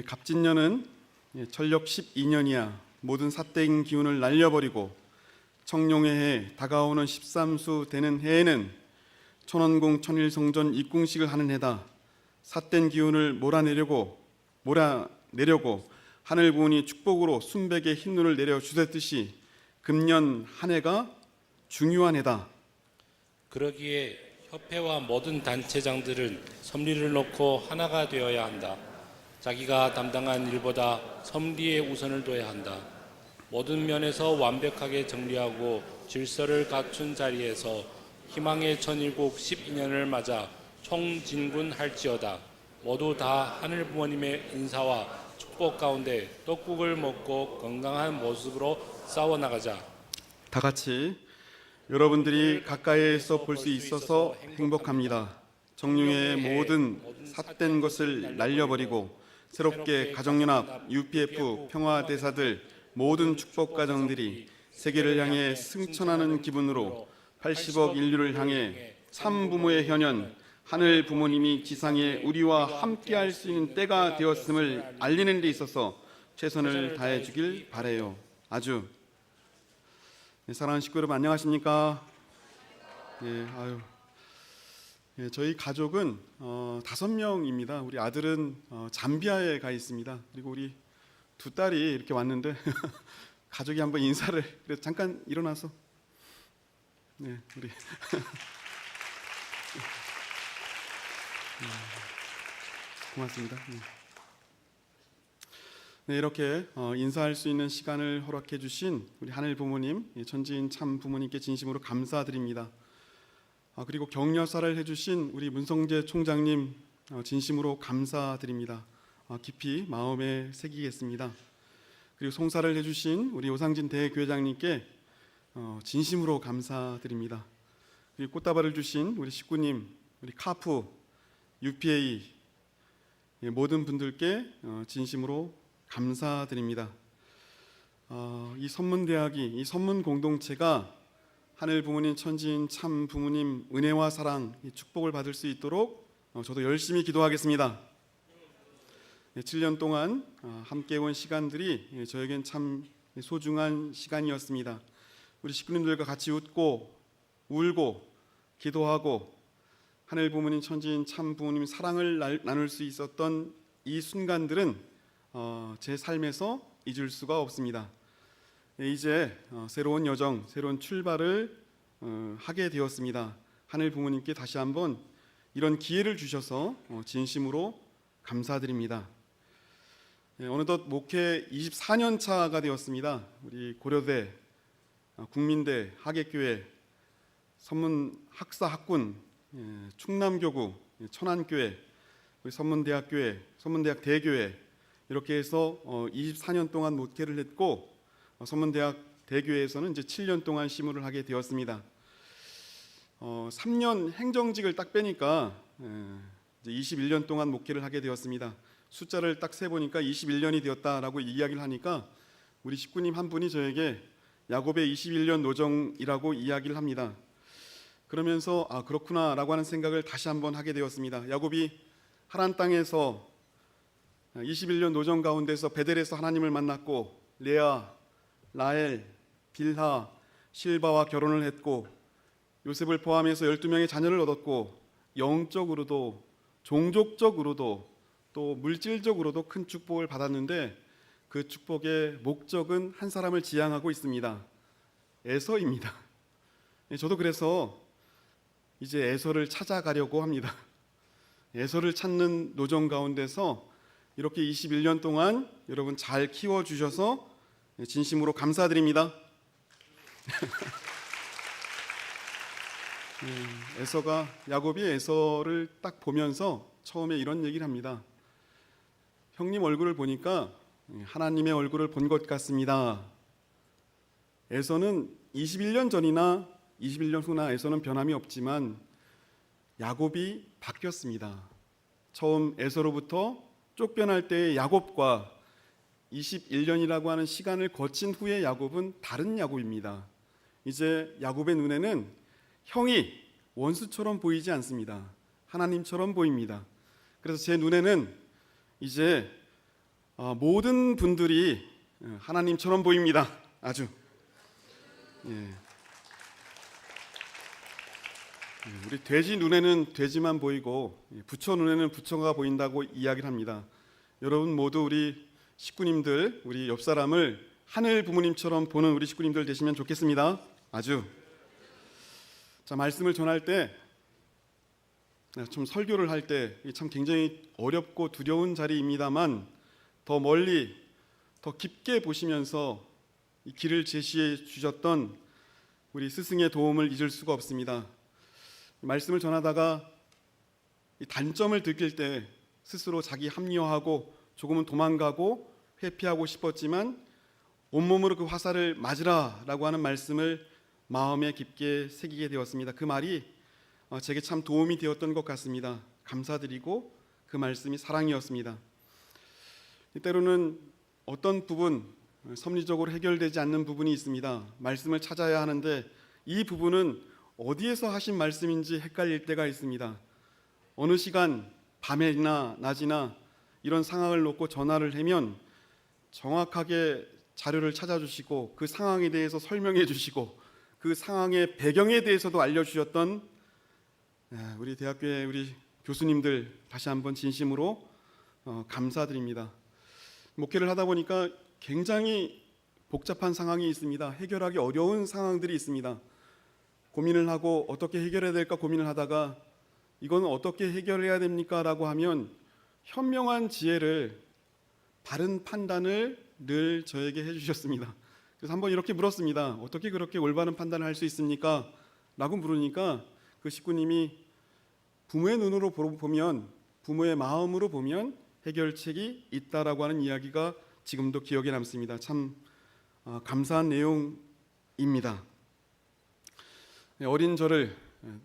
갑진년은 철력 12년이야 모든 삿된 기운을 날려버리고 청룡의 해 다가오는 13수 되는 해에는 천원공 천일성전 입궁식을 하는 해다. 삿된 기운을 몰아내려고 하늘 부은이 축복으로 순백의 흰눈을 내려 주셨듯이 금년 한 해가 중요한 해다. 그러기에 협회와 모든 단체장들은 섭리를 놓고 하나가 되어야 한다. 자기가 담당한 일보다 섭리에 우선을 둬야 한다. 모든 면에서 완벽하게 정리하고 질서를 갖춘 자리에서 희망의 천일국 12년을 맞아 총진군할지어다. 모두 다 하늘 부모님의 인사와 축복 가운데 떡국을 먹고 건강한 모습으로 싸워나가자. 다 같이 여러분들이 가까이에서 볼 수 있어서 행복합니다. 정룡의 모든 삿된 것을 날려버리고 새롭게 가정연합, UPF, 평화대사들 모든 축복 가정들이 세계를 향해 승천하는 기분으로 80억 인류를 향해 참부모의 현현, 하늘 부모님이 지상에 우리와 함께할 수 있는 때가 되었음을 알리는 데 있어서 최선을 다해 주길 바라요. 아주. 사랑하는 식구 여러분 안녕하십니까? 저희 가족은 5명입니다. 우리 아들은 잠비아에 가 있습니다. 그리고 우리 두 딸이 이렇게 왔는데 가족이 한번 인사를 그래서 잠깐 일어나서 우리 고맙습니다. 이렇게 인사할 수 있는 시간을 허락해 주신 우리 하늘 부모님, 천지인 참 부모님께 진심으로 감사드립니다. 그리고 격려사를 해주신 우리 문성재 총장님 진심으로 감사드립니다. 깊이 마음에 새기겠습니다. 그리고 송사를 해주신 우리 오상진 대교회장님께 진심으로 감사드립니다. 그리고 꽃다발을 주신 우리 식구님, 우리 카프, UPA 모든 분들께 진심으로 감사드립니다. 이 선문대학이, 이 선문공동체가 하늘 부모님, 천지인 참 부모님 은혜와 사랑, 축복을 받을 수 있도록 저도 열심히 기도하겠습니다. 7년 동안 함께 온 시간들이 저에겐 참 소중한 시간이었습니다. 우리 식구님들과 같이 웃고 울고 기도하고 하늘 부모님, 천지인 참 부모님 사랑을 나눌 수 있었던 이 순간들은 제 삶에서 잊을 수가 없습니다. 이제 새로운 여정, 새로운 출발을 하게 되었습니다. 하늘 부모님께 다시 한번 이런 기회를 주셔서 진심으로 감사드립니다. 어느덧 목회 24년 차가 되었습니다. 우리 고려대, 국민대, 하객교회, 선문학사 학군, 충남교구, 천안교회, 우리 선문대학교회, 선문대학 대교회 이렇게 해서 24년 동안 목회를 했고 선문대학 대교회에서는 이제 7년 동안 심우를 하게 되었습니다. 3년 행정직을 딱 빼니까 이제 21년 동안 목회를 하게 되었습니다. 숫자를 딱 세보니까 21년이 되었다라고 이야기를 하니까 우리 식구님 한 분이 저에게 야곱의 21년 노정이라고 이야기를 합니다. 그러면서 그렇구나라고 하는 생각을 다시 한번 하게 되었습니다. 야곱이 하란 땅에서 21년 노정 가운데서 베델에서 하나님을 만났고 레아, 라헬, 빌하, 실바와 결혼을 했고 요셉을 포함해서 12명의 자녀를 얻었고 영적으로도 종족적으로도 또 물질적으로도 큰 축복을 받았는데 그 축복의 목적은 한 사람을 지향하고 있습니다. 에서입니다. 저도 그래서 이제 에서를 찾아가려고 합니다. 에서를 찾는 노정 가운데서 이렇게 21년 동안 여러분 잘 키워주셔서 진심으로 감사드립니다. 야곱이 에서를 딱 보면서 처음에 이런 얘기를 합니다. 형님 얼굴을 보니까 하나님의 얼굴을 본 것 같습니다. 에서는 21년 전이나 21년 후나 에서는 변함이 없지만 야곱이 바뀌었습니다. 처음 에서로부터 쫓겨날 때의 야곱과 21년이라고 하는 시간을 거친 후의 야곱은 다른 야곱입니다. 이제 야곱의 눈에는 형이 원수처럼 보이지 않습니다. 하나님처럼 보입니다. 그래서 제 눈에는 이제 모든 분들이 하나님처럼 보입니다. 아주. 예. 우리 돼지 눈에는 돼지만 보이고 부처 눈에는 부처가 보인다고 이야기를 합니다. 여러분 모두 우리 식구님들, 우리 옆 사람을 하늘 부모님처럼 보는 우리 식구님들 되시면 좋겠습니다. 아주. 자, 말씀을 전할 때, 좀 설교를 할 때 참 굉장히 어렵고 두려운 자리입니다만 더 멀리, 더 깊게 보시면서 이 길을 제시해 주셨던 우리 스승의 도움을 잊을 수가 없습니다. 말씀을 전하다가 이 단점을 느낄 때 스스로 자기 합리화하고 조금은 도망가고 회피하고 싶었지만 온몸으로 그 화살을 맞으라라고 하는 말씀을 마음에 깊게 새기게 되었습니다. 그 말이 제게 참 도움이 되었던 것 같습니다. 감사드리고 그 말씀이 사랑이었습니다. 때로는 어떤 부분, 섭리적으로 해결되지 않는 부분이 있습니다. 말씀을 찾아야 하는데 이 부분은 어디에서 하신 말씀인지 헷갈릴 때가 있습니다. 어느 시간, 밤이나 낮이나 이런 상황을 놓고 전화를 하면 정확하게 자료를 찾아주시고 그 상황에 대해서 설명해 주시고 그 상황의 배경에 대해서도 알려주셨던 우리 대학교의 우리 교수님들 다시 한번 진심으로 감사드립니다. 목회를 하다 보니까 굉장히 복잡한 상황이 있습니다. 해결하기 어려운 상황들이 있습니다. 고민을 하고 어떻게 해결해야 될까 고민을 하다가 이건 어떻게 해결해야 됩니까? 라고 하면 현명한 지혜를, 바른 판단을 늘 저에게 해주셨습니다. 그래서 한번 이렇게 물었습니다. 어떻게 그렇게 올바른 판단을 할 수 있습니까? 라고 물으니까 그 식구님이 부모의 눈으로 보면, 부모의 마음으로 보면 해결책이 있다라고 하는 이야기가 지금도 기억에 남습니다. 참 감사한 내용입니다.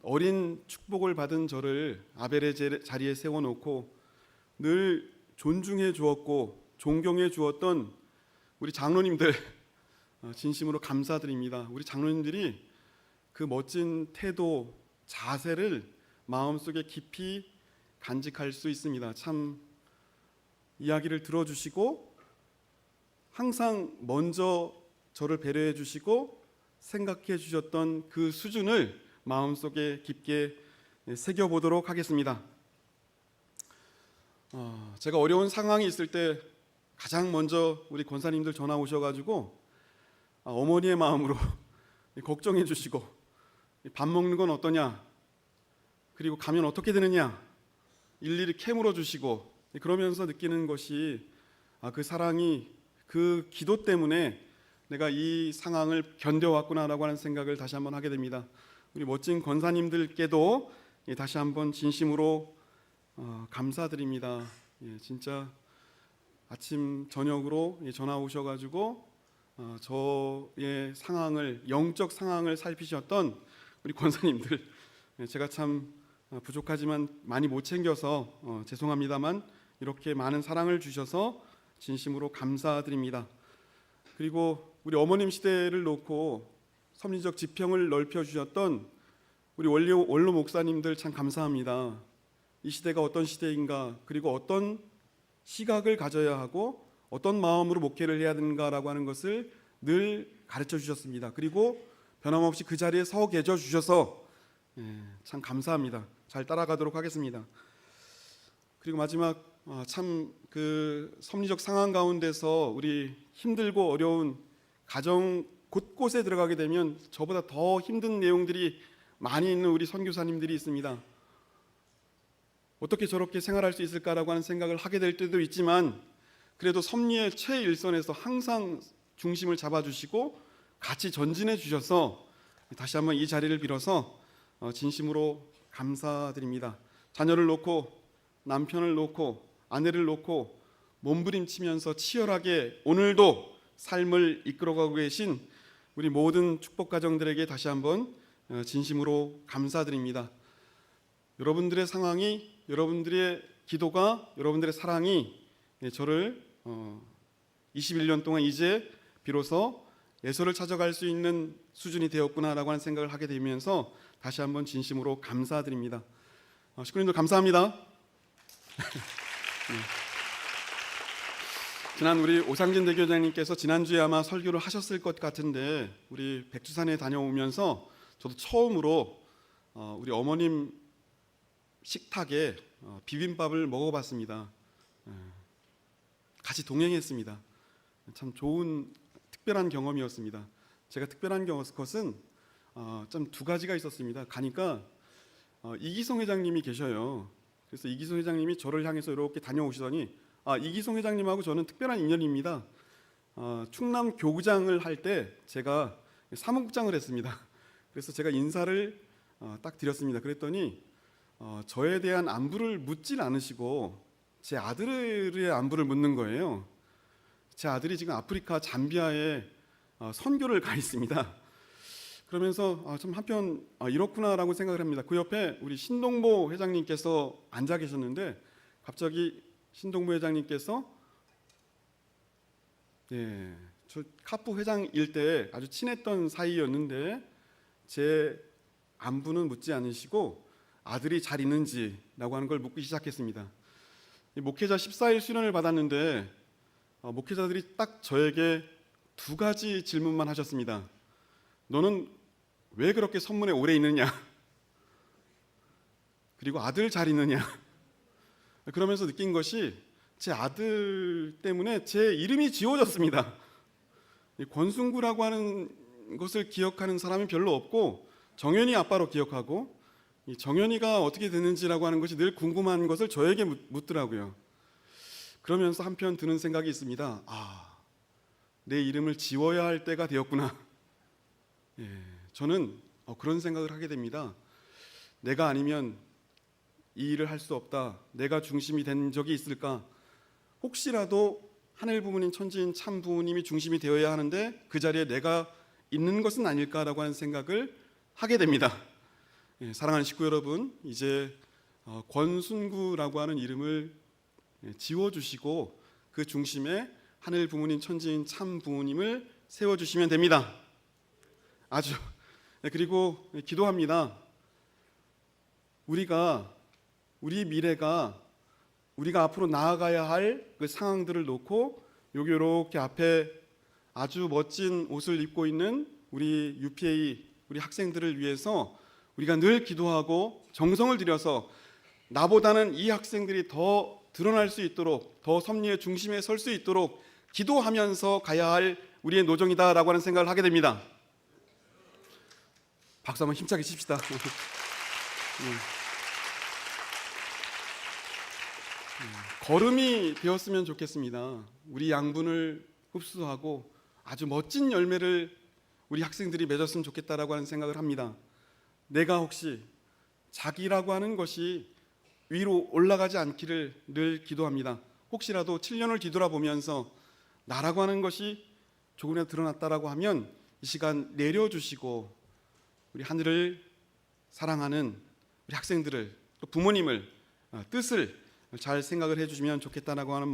어린 축복을 받은 저를 아벨의 자리에 세워놓고 늘 존중해 주었고 존경해 주었던 우리 장로님들 진심으로 감사드립니다. 우리 장로님들이 그 멋진 태도, 자세를 마음속에 깊이 간직할 수 있습니다. 참 이야기를 들어주시고 항상 먼저 저를 배려해 주시고 생각해 주셨던 그 수준을 마음속에 깊게 새겨보도록 하겠습니다. 제가 어려운 상황이 있을 때 가장 먼저 우리 권사님들 전화 오셔가지고 어머니의 마음으로 걱정해 주시고 밥 먹는 건 어떠냐, 그리고 가면 어떻게 되느냐 일일이 캐물어 주시고 그러면서 느끼는 것이 그 사랑이, 그 기도 때문에 내가 이 상황을 견뎌왔구나라고 하는 생각을 다시 한번 하게 됩니다. 우리 멋진 권사님들께도 다시 한번 진심으로 감사드립니다. 진짜 아침 저녁으로 전화 오셔가지고 저의 상황을, 영적 상황을 살피셨던 우리 권사님들, 제가 참 부족하지만 많이 못 챙겨서 죄송합니다만 이렇게 많은 사랑을 주셔서 진심으로 감사드립니다. 그리고 우리 어머님 시대를 놓고 섭리적 지평을 넓혀 주셨던 우리 원로 목사님들 참 감사합니다. 이 시대가 어떤 시대인가, 그리고 어떤 시각을 가져야 하고 어떤 마음으로 목회를 해야 되는가라고 하는 것을 늘 가르쳐 주셨습니다. 그리고 변함없이 그 자리에 서 계셔 주셔서 참 감사합니다. 잘 따라가도록 하겠습니다. 그리고 마지막 참 그 섭리적 상황 가운데서 우리 힘들고 어려운 가정 곳곳에 들어가게 되면 저보다 더 힘든 내용들이 많이 있는 우리 선교사님들이 있습니다. 어떻게 저렇게 생활할 수 있을까라고 하는 생각을 하게 될 때도 있지만 그래도 섭리의 최일선에서 항상 중심을 잡아주시고 같이 전진해 주셔서 다시 한번 이 자리를 빌어서 진심으로 감사드립니다. 자녀를 놓고, 남편을 놓고, 아내를 놓고 몸부림치면서 치열하게 오늘도 삶을 이끌어가고 계신 우리 모든 축복 가정들에게 다시 한번 진심으로 감사드립니다. 여러분들의 상황이, 여러분들의 기도가, 여러분들의 사랑이 저를 21년 동안 이제 비로소 예수를 찾아갈 수 있는 수준이 되었구나라고 하는 생각을 하게 되면서 다시 한번 진심으로 감사드립니다. 식구님들 감사합니다. 지난 우리 오상진 대교장님께서 지난주에 아마 설교를 하셨을 것 같은데 우리 백두산에 다녀오면서 저도 처음으로 우리 어머님 식탁에 비빔밥을 먹어봤습니다. 같이 동행했습니다. 참 좋은 특별한 경험이었습니다. 제가 특별한 것은 좀 두 가지가 있었습니다. 가니까 이기성 회장님이 계셔요. 그래서 이기성 회장님이 저를 향해서 이렇게 다녀오시더니 이기성 회장님하고 저는 특별한 인연입니다. 충남 교구장을 할 때 제가 사무국장을 했습니다. 그래서 제가 인사를 딱 드렸습니다. 그랬더니 저에 대한 안부를 묻질 않으시고 제 아들의 안부를 묻는 거예요. 제 아들이 지금 아프리카 잠비아에 선교를 가 있습니다. 그러면서 좀 한편 이렇구나라고 생각을 합니다. 그 옆에 우리 신동보 회장님께서 앉아 계셨는데 갑자기 신동보 회장님께서 저 카프 회장일 때 아주 친했던 사이였는데 제 안부는 묻지 않으시고 아들이 잘 있는지라고 하는 걸 묻기 시작했습니다. 목회자 14일 수련을 받았는데 목회자들이 딱 저에게 두 가지 질문만 하셨습니다. 너는 왜 그렇게 선문에 오래 있느냐? 그리고 아들 잘 있느냐? 그러면서 느낀 것이 제 아들 때문에 제 이름이 지워졌습니다. 권순구라고 하는 것을 기억하는 사람이 별로 없고 정현이 아빠로 기억하고 이 정현이가 어떻게 됐는지라고 하는 것이 늘 궁금한 것을 저에게 묻더라고요. 그러면서 한편 드는 생각이 있습니다. 내 이름을 지워야 할 때가 되었구나. 저는 그런 생각을 하게 됩니다. 내가 아니면 이 일을 할 수 없다. 내가 중심이 된 적이 있을까? 혹시라도 하늘 부모님 천지인 참 부모님이 중심이 되어야 하는데 그 자리에 내가 있는 것은 아닐까라고 하는 생각을 하게 됩니다. 사랑하는 식구 여러분, 이제 권순구라고 하는 이름을 지워주시고 그 중심에 하늘 부모님 천지인 참 부모님을 세워주시면 됩니다. 아주. 그리고 기도합니다. 우리 미래가 우리가 앞으로 나아가야 할 그 상황들을 놓고 여기 이렇게 앞에 아주 멋진 옷을 입고 있는 우리 UPA 우리 학생들을 위해서 우리가 늘 기도하고 정성을 들여서 나보다는 이 학생들이 더 드러날 수 있도록 더 섭리의 중심에 설 수 있도록 기도하면서 가야 할 우리의 노정이다라고 하는 생각을 하게 됩니다. 박수 한번 힘차게 칩시다. 걸음이 되었으면 좋겠습니다. 우리 양분을 흡수하고 아주 멋진 열매를 우리 학생들이 맺었으면 좋겠다라고 하는 생각을 합니다. 내가 혹시 자기라고 하는 것이 위로 올라가지 않기를 늘 기도합니다. 혹시라도 7년을 뒤돌아보면서 나라고 하는 것이 조금이라도 드러났다라고 하면 이 시간 내려주시고 우리 하늘을 사랑하는 우리 학생들을 또 부모님을 뜻을 잘 생각을 해주시면 좋겠다라고 하는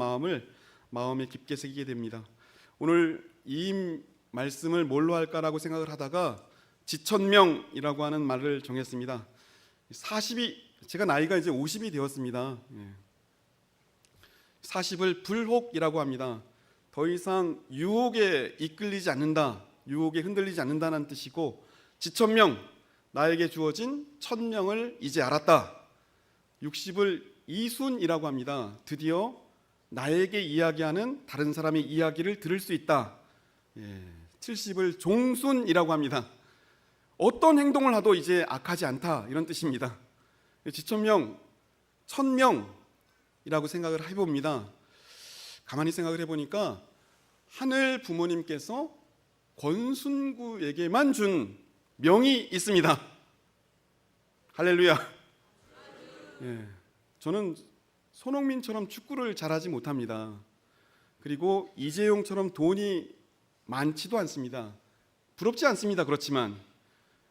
마음에 깊게 새기게 됩니다. 오늘 이 말씀을 뭘로 할까라고 생각을 하다가 지천명이라고 하는 말을 정했습니다. 40이 제가 나이가 이제 50이 되었습니다. 40을 불혹이라고 합니다. 더 이상 유혹에 이끌리지 않는다, 유혹에 흔들리지 않는다는 뜻이고 지천명, 나에게 주어진 천명을 이제 알았다. 60을 이순이라고 합니다. 드디어 나에게 이야기하는 다른 사람의 이야기를 들을 수 있다. 70을 종순이라고 합니다. 어떤 행동을 하도 이제 악하지 않다, 이런 뜻입니다. 지천명, 천명이라고 생각을 해봅니다. 가만히 생각을 해보니까 하늘 부모님께서 권순구에게만 준 명이 있습니다. 할렐루야. 저는 손흥민처럼 축구를 잘하지 못합니다. 그리고 이재용처럼 돈이 많지도 않습니다. 부럽지 않습니다. 그렇지만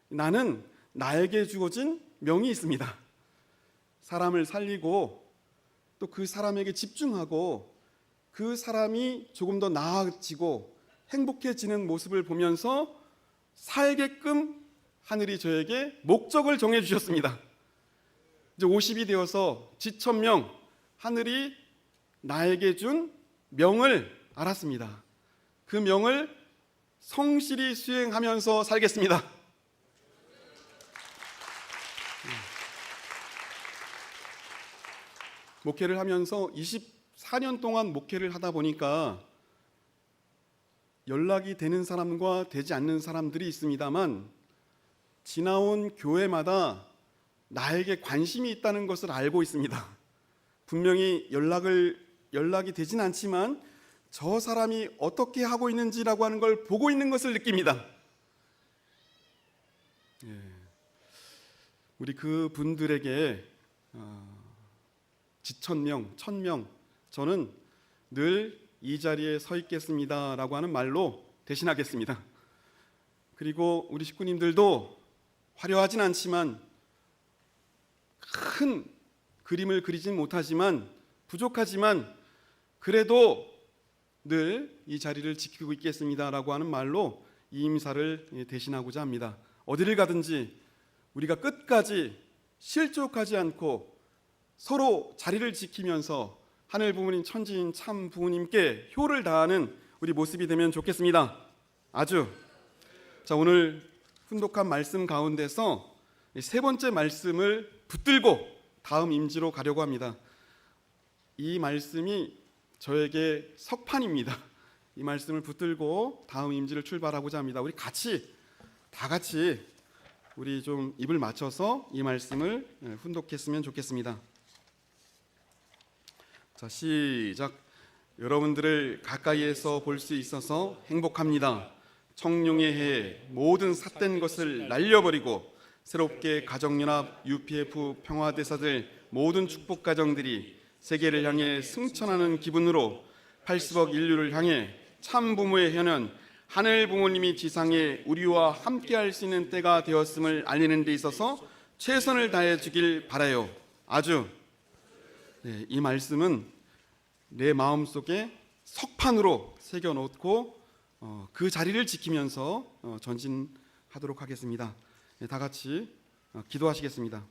나는 나에게 주어진 명이 있습니다. 사람을 살리고 또 그 사람에게 집중하고 그 사람이 조금 더 나아지고 행복해지는 모습을 보면서 살게끔 하늘이 저에게 목적을 정해 주셨습니다. 이제 50이 되어서 지천명, 하늘이 나에게 준 명을 알았습니다. 그 명을 성실히 수행하면서 살겠습니다. 목회를 하면서 24년 동안 목회를 하다 보니까 연락이 되는 사람과 되지 않는 사람들이 있습니다만, 지나온 교회마다 나에게 관심이 있다는 것을 알고 있습니다. 분명히 연락이 되진 않지만 저 사람이 어떻게 하고 있는지라고 하는 걸 보고 있는 것을 느낍니다. 우리 그 분들에게 지천명, 천명, 저는 늘 이 자리에 서 있겠습니다라고 하는 말로 대신하겠습니다. 그리고 우리 식구님들도 화려하진 않지만, 큰 그림을 그리진 못하지만, 부족하지만 그래도 늘 이 자리를 지키고 있겠습니다라고 하는 말로 이 임사를 대신하고자 합니다. 어디를 가든지 우리가 끝까지 실족하지 않고 서로 자리를 지키면서 하늘 부모님, 천지인 참 부모님께 효를 다하는 우리 모습이 되면 좋겠습니다. 자, 오늘 훈독한 말씀 가운데서 세 번째 말씀을 붙들고 다음 임지로 가려고 합니다. 이 말씀이 저에게 석판입니다. 이 말씀을 붙들고 다음 임지를 출발하고자 합니다. 우리 다 같이 우리 좀 입을 맞춰서 이 말씀을 훈독했으면 좋겠습니다. 자, 시작. 여러분들을 가까이에서 볼 수 있어서 행복합니다. 청룡의 해에 모든 삿된 것을 날려버리고 새롭게 가정연합, UPF 평화대사들 모든 축복 가정들이 세계를 향해 승천하는 기분으로 80억 인류를 향해 참 부모의 현현, 하늘 부모님이 지상에 우리와 함께할 수 있는 때가 되었음을 알리는 데 있어서 최선을 다해 주길 바라요. 이 말씀은 내 마음속에 석판으로 새겨놓고 그 자리를 지키면서 전진하도록 하겠습니다. 다 같이 기도하시겠습니다.